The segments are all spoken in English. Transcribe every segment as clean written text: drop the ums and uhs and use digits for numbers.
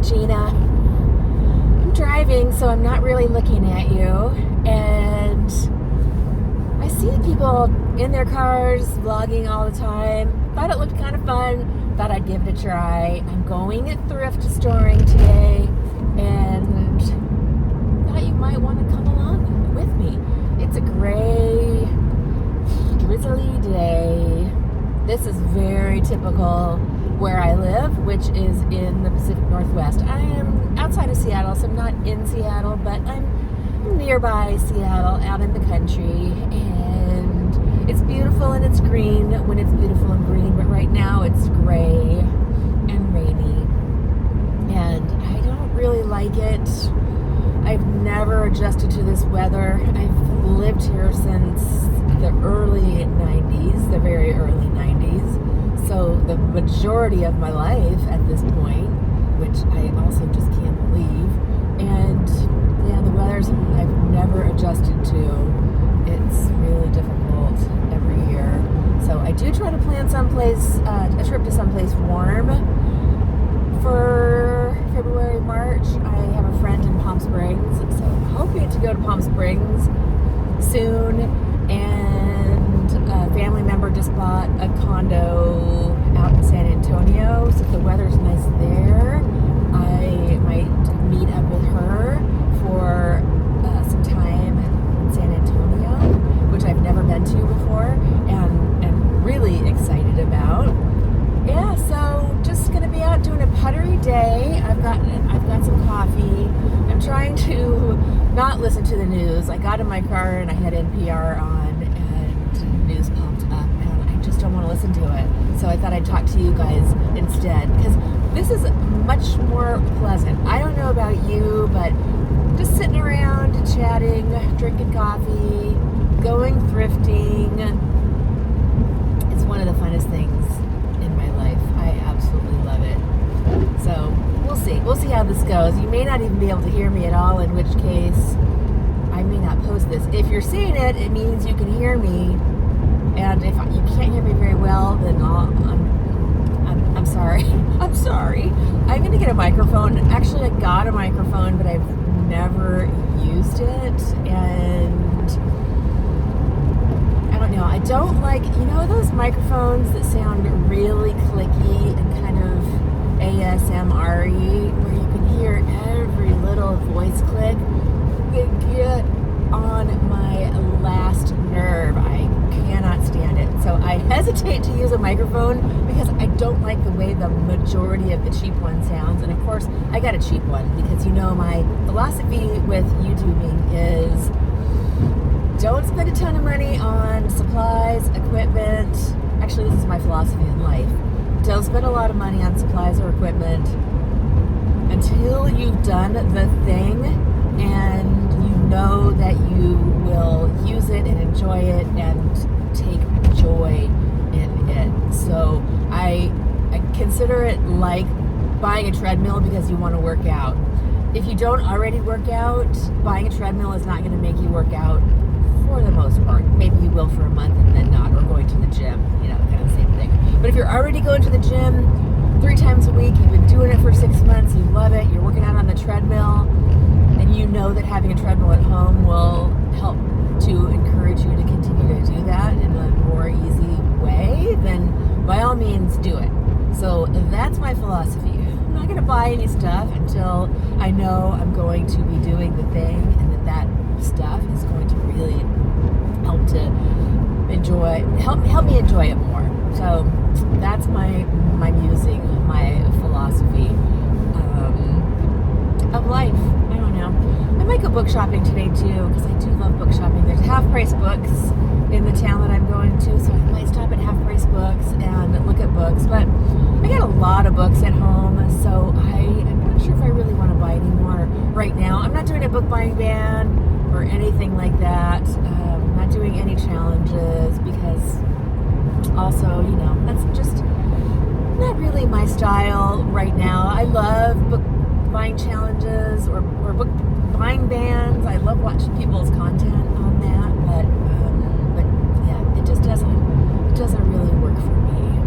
Gina. I'm driving, so I'm not really looking at you. And I see people in their cars vlogging all the time. Thought it looked kind of fun. Thought I'd give it a try. I'm going thrift storing today, and thought you might want to come along with me. It's a gray, drizzly day. This is very typical where I live, which is in the Pacific Northwest. I am outside of Seattle, so I'm not in Seattle, but I'm nearby Seattle, out in the country, and it's beautiful and it's green when it's beautiful and green, but right now it's gray and rainy, and I don't really like it. I've never adjusted to this weather. I've lived here since the early 90s, the very early 90s. So the majority of my life at this point, which I also just can't believe. And yeah, the weather's I've never adjusted to. It's really difficult every year. So I do try to plan someplace, a trip to someplace warm for February, March. I have a friend in Palm Springs, so I'm hoping to go to Palm Springs soon. And a family member just bought a condo out in San Antonio, so if the weather's nice there, I might meet up with her for some time in San Antonio, which I've never been to before and am really excited about. Yeah, so just gonna be out doing a puttery day. I've got some coffee. I'm trying to not listen to the news. I got in my car and I had NPR on, and the news popped up, and I just don't want to listen to it. So I thought I'd talk to you guys instead, because this is much more pleasant. I don't know about you, but just sitting around, chatting, drinking coffee, going thrifting, it's one of the funnest things in my life. I absolutely love it. So we'll see how this goes. You may not even be able to hear me at all, in which case I may not post this. If you're seeing it, it means you can hear me, and if you can't hear me very well, then I'm sorry. I'm sorry. I'm gonna get a microphone. Actually, I got a microphone, but I've never used it, and I don't know. I don't like, those microphones that sound really clicky and kind of ASMR-y, where you can hear every little voice click. They get on my last nerve. I cannot stand it. So I hesitate to use a microphone because I don't like the way the majority of the cheap one sounds. And of course, I got a cheap one because my philosophy with YouTubing is don't spend a ton of money on supplies, equipment. Actually, this is my philosophy in life. Don't spend a lot of money on supplies or equipment until you've done the thing and you know that you will use it and enjoy it and take joy in it. So I consider it like buying a treadmill because you want to work out. If you don't already work out, buying a treadmill is not going to make you work out for the most part. Maybe you will for a month and then not, or going to the gym, kind of the same thing. But if you're already going to the gym 3 times a week, you've been doing it for 6 months, you love it, you're working out on the treadmill, and you know that having a treadmill at home will help to encourage you to continue to do that in a more easy way, then by all means do it. So that's my philosophy. I'm not going to buy any stuff until I know I'm going to be doing the thing, and that stuff is going to really help to help me enjoy it more. So that's my musing, my philosophy of life. I don't know. I might go book shopping today too, because I do love book shopping. There's half-price books in the town that I'm going to, so I might stop at half-price books and look at books. But I got a lot of books at home, so I'm not sure if I really want to buy any more right now. I'm not doing a book buying ban or anything like that. I'm not doing any challenges because also, that's just not really my style right now. I love book buying challenges or book buying bans. I love watching people's content on that, but yeah, it just doesn't really work for me.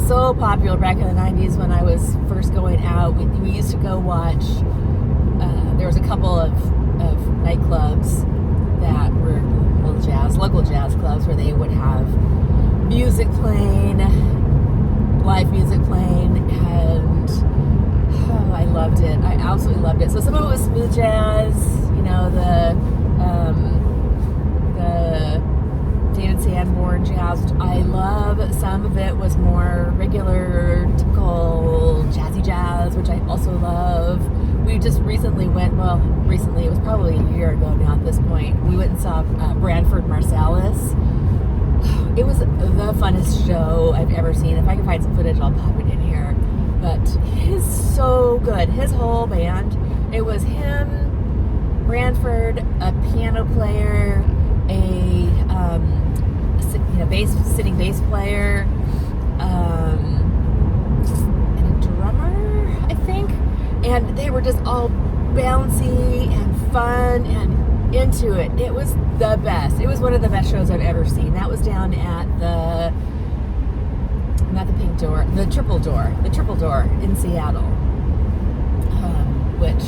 so popular back in the 90s when I was first going out. We used to go watch, there was a couple of nightclubs that were local jazz clubs where they would have music playing, live music playing, and I loved it. I absolutely loved it. So some of it was smooth jazz, the David Sanborn jazz, which I love. Some of it was more regular, typical jazzy jazz, which I also love. We just recently it was probably a year ago now at this point, we went and saw Branford Marsalis. It was the funnest show I've ever seen. If I can find some footage, I'll pop it in here. But he's so good. His whole band. It was him, Branford, a piano player, a sitting bass player, and a drummer, I think. And they were just all bouncy and fun and into it. It was the best. It was one of the best shows I've ever seen. That was down at not the Pink Door, the Triple Door in Seattle, which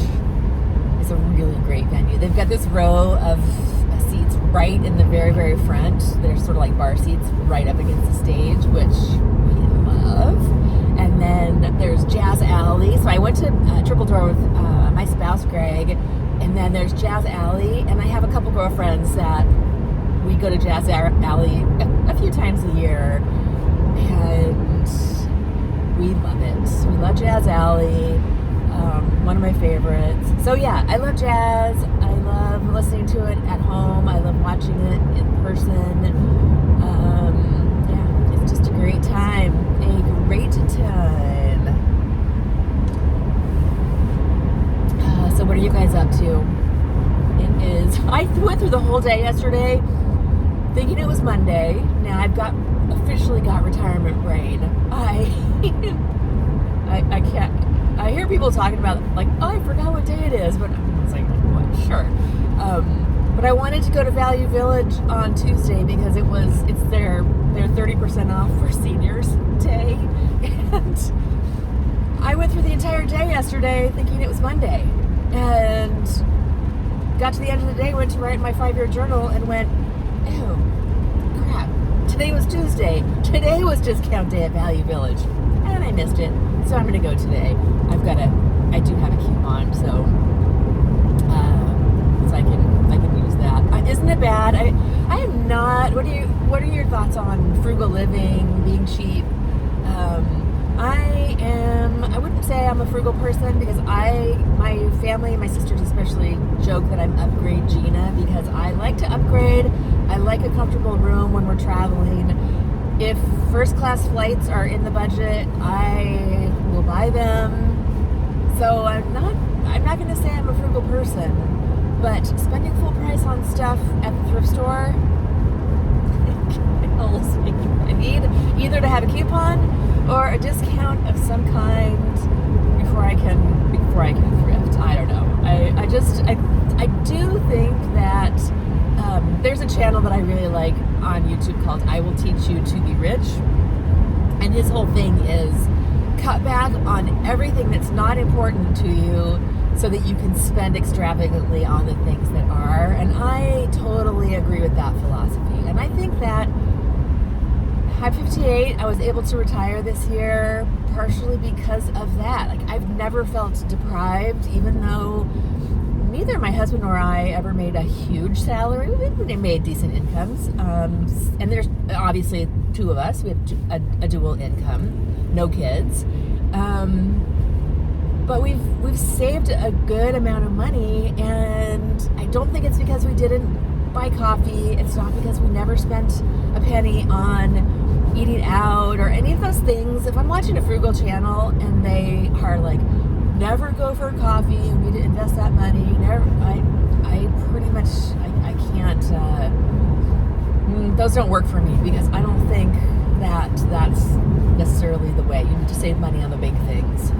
is a really great venue. They've got this row of seats right in the very, very front. They're sort of like bar seats right up against the stage, which we love. And then there's Jazz Alley. So I went to Triple Door with my spouse, Greg, and then there's Jazz Alley, and I have a couple girlfriends that we go to Jazz Alley a few times a year, and we love it. We love Jazz Alley, one of my favorites. So yeah, I love jazz. I love listening to it at home. I love watching it in person. Yeah, it's just a great time. A great time. So what are you guys up to? I went through the whole day yesterday thinking it was Monday. Now I've officially got retirement brain. I can't. I hear people talking about like, oh, I forgot what day it is, but I was like, what? Sure. But I wanted to go to Value Village on Tuesday because it's their 30% off for Seniors Day, and I went through the entire day yesterday thinking it was Monday, and got to the end of the day, went to write my 5-year journal, and went, ew, crap. Today was Tuesday. Today was discount day at Value Village, and I missed it. So I'm going to go today. I do have a coupon, so I can use that. Isn't it bad? I am not. What are your thoughts on frugal living, being cheap? I wouldn't say I'm a frugal person because my family, my sisters especially, joke that I'm Upgrade Gina because I like to upgrade. I like a comfortable room when we're traveling. If first class flights are in the budget, I will buy them. So I'm not going to say I'm a frugal person, but spending full price on stuff at the thrift store kills me. I need either to have a coupon or a discount of some kind before I can thrift. I don't know. I do think that there's a channel that I really like on YouTube called I Will Teach You to Be Rich, and his whole thing is cut back on everything that's not important to you so that you can spend extravagantly on the things that are. And I totally agree with that philosophy, and I think that I'm 58. I was able to retire this year partially because of that. Like, I've never felt deprived, even though neither my husband nor I ever made a huge salary. We made decent incomes. And there's obviously two of us. We have a dual income, no kids. But we've saved a good amount of money, and I don't think it's because we didn't buy coffee. It's not because we never spent a penny on eating out or any of those things. If I'm watching a frugal channel and they are like, never go for coffee, you need to invest that money, I pretty much, I can't, those don't work for me because I don't think that that's necessarily the way. You need to save money on the big things.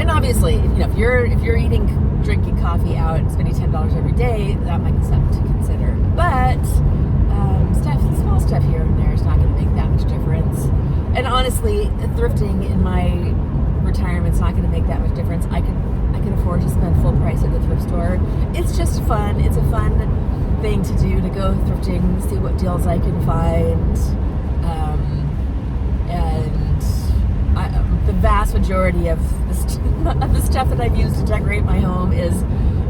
And obviously, if you're drinking coffee out and spending $10 every day, that might be something to consider. But small stuff here and there is not going to make that much difference. And honestly, thrifting in my retirement's not going to make that much difference. I can afford to spend full price at the thrift store. It's just fun. It's a fun thing to do, to go thrifting, see what deals I can find. The vast majority of the stuff that I've used to decorate my home is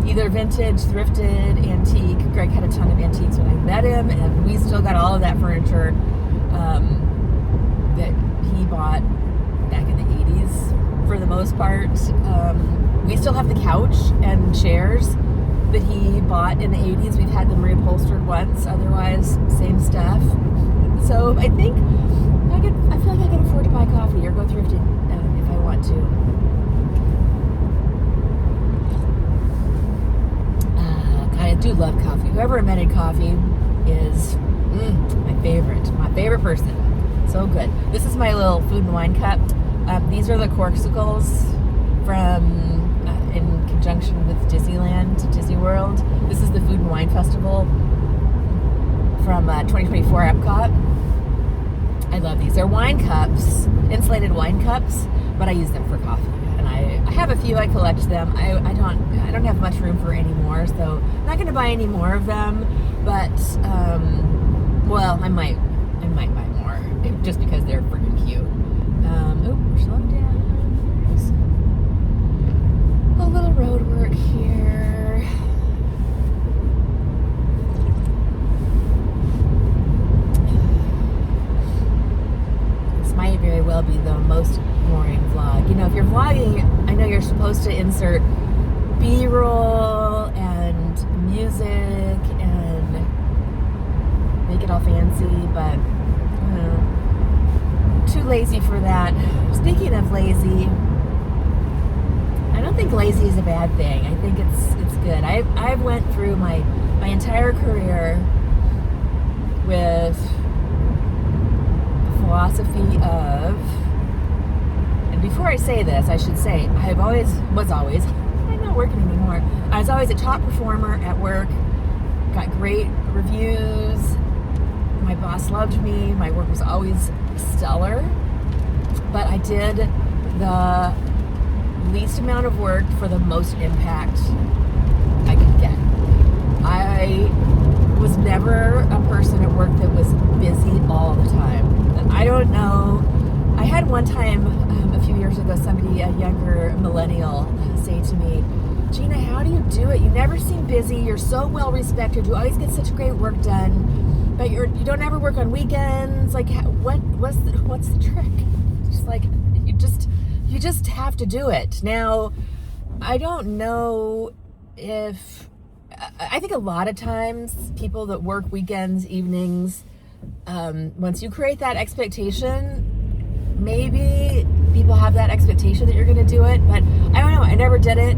either vintage, thrifted, antique. Greg had a ton of antiques when I met him, and we still got all of that furniture that he bought back in the 80s for the most part. We still have the couch and chairs that he bought in the 80s. We've had them reupholstered once, otherwise same stuff. So I think I feel like I can afford to buy coffee or go thrifting if I want to. God, I do love coffee. Whoever invented coffee is my favorite person. So good. This is my little food and wine cup. These are the Corksicles from in conjunction with Disneyland, Disney World. This is the Food and Wine Festival from 2024 Epcot. I love these. They're wine cups, insulated wine cups, but I use them for coffee. And I have a few. I collect them. I don't have much room for any more, so I'm not going to buy any more of them. But well, I might buy more just because they're freaking cute. Slow down. A little road work here. This might very well be the most boring vlog. You know, if you're vlogging, I know you're supposed to insert B-roll and music and make it all fancy, but too lazy for that. Speaking of lazy, I don't think lazy is a bad thing. I think it's good. I've went through my entire career with the philosophy of, and before I say this, I should say I'm not working anymore. I was always a top performer at work, got great reviews. My boss loved me. My work was always stellar, but I did the least amount of work for the most impact I could get. I was never a person at work that was busy all the time. I don't know. I had one time a few years ago, somebody, a younger millennial, say to me, Gina, how do you do it? You never seem busy. You're so well respected. You always get such great work done. But you don't ever work on weekends. Like, what's the trick? Just like you just have to do it. Now, I don't know if I think a lot of times people that work weekends, evenings, once you create that expectation, maybe people have that expectation that you're going to do it. But I don't know. I never did it.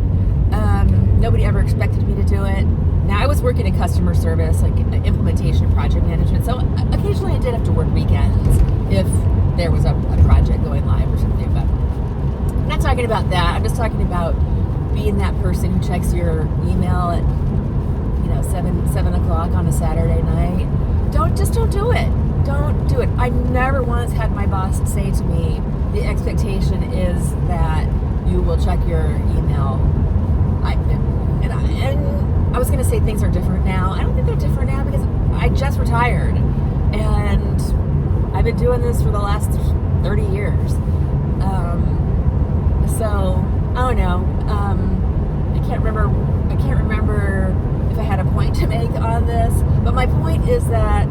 Nobody ever expected me to do it. Now, I was working in customer service, like implementation and project management, so occasionally I did have to work weekends if there was a project going live or something, but I'm not talking about that. I'm just talking about being that person who checks your email at 7 o'clock on a Saturday night. Don't do it. Don't do it. I never once had my boss say to me, the expectation is that you will check your email. I was going to say things are different now. I don't think they're different now because I just retired and I've been doing this for the last 30 years. So I don't know. I can't remember if I had a point to make on this, but my point is that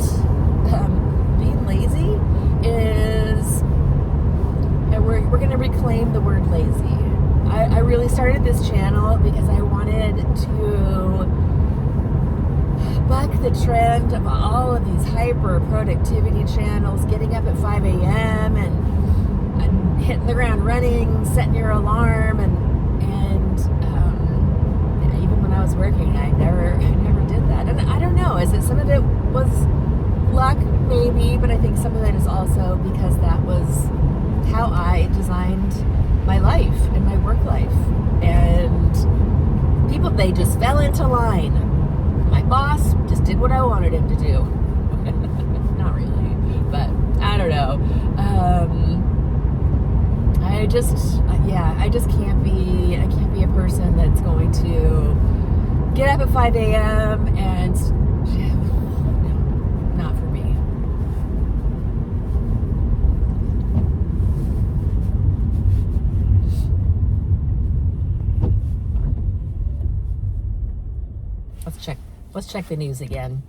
being lazy is, and we're going to reclaim the word lazy. I really started this channel because I wanted to buck the trend of all of these hyper productivity channels, getting up at 5 a.m. and hitting the ground running, setting your alarm, and even when I was working, I never did that. And I don't know, is it some of it was luck, maybe, but I think some of it is also because that was how I designed my life and my work life. And people, they just fell into line. My boss just did what I wanted him to do. Not really, but I don't know. I just can't be a person that's going to get up at 5 a.m. and no, not for me. Let's check the news again.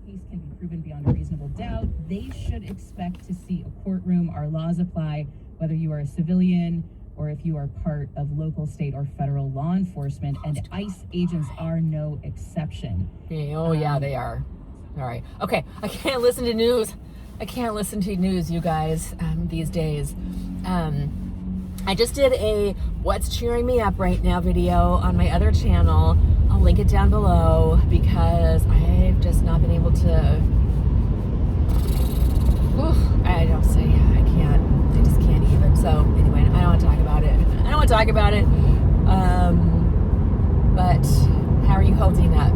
Case can be proven beyond a reasonable doubt. They should expect to see a courtroom. Our laws apply whether you are a civilian or if you are part of local, state, or federal law enforcement, and ICE agents are no exception. Yeah, they are. All right. Okay, I can't listen to news. You guys, these days. I just did a What's Cheering Me Up Right Now video on my other channel. I'll link it down below because I've just not been able to. I just can't even. So anyway, I don't want to talk about it. But how are you holding up?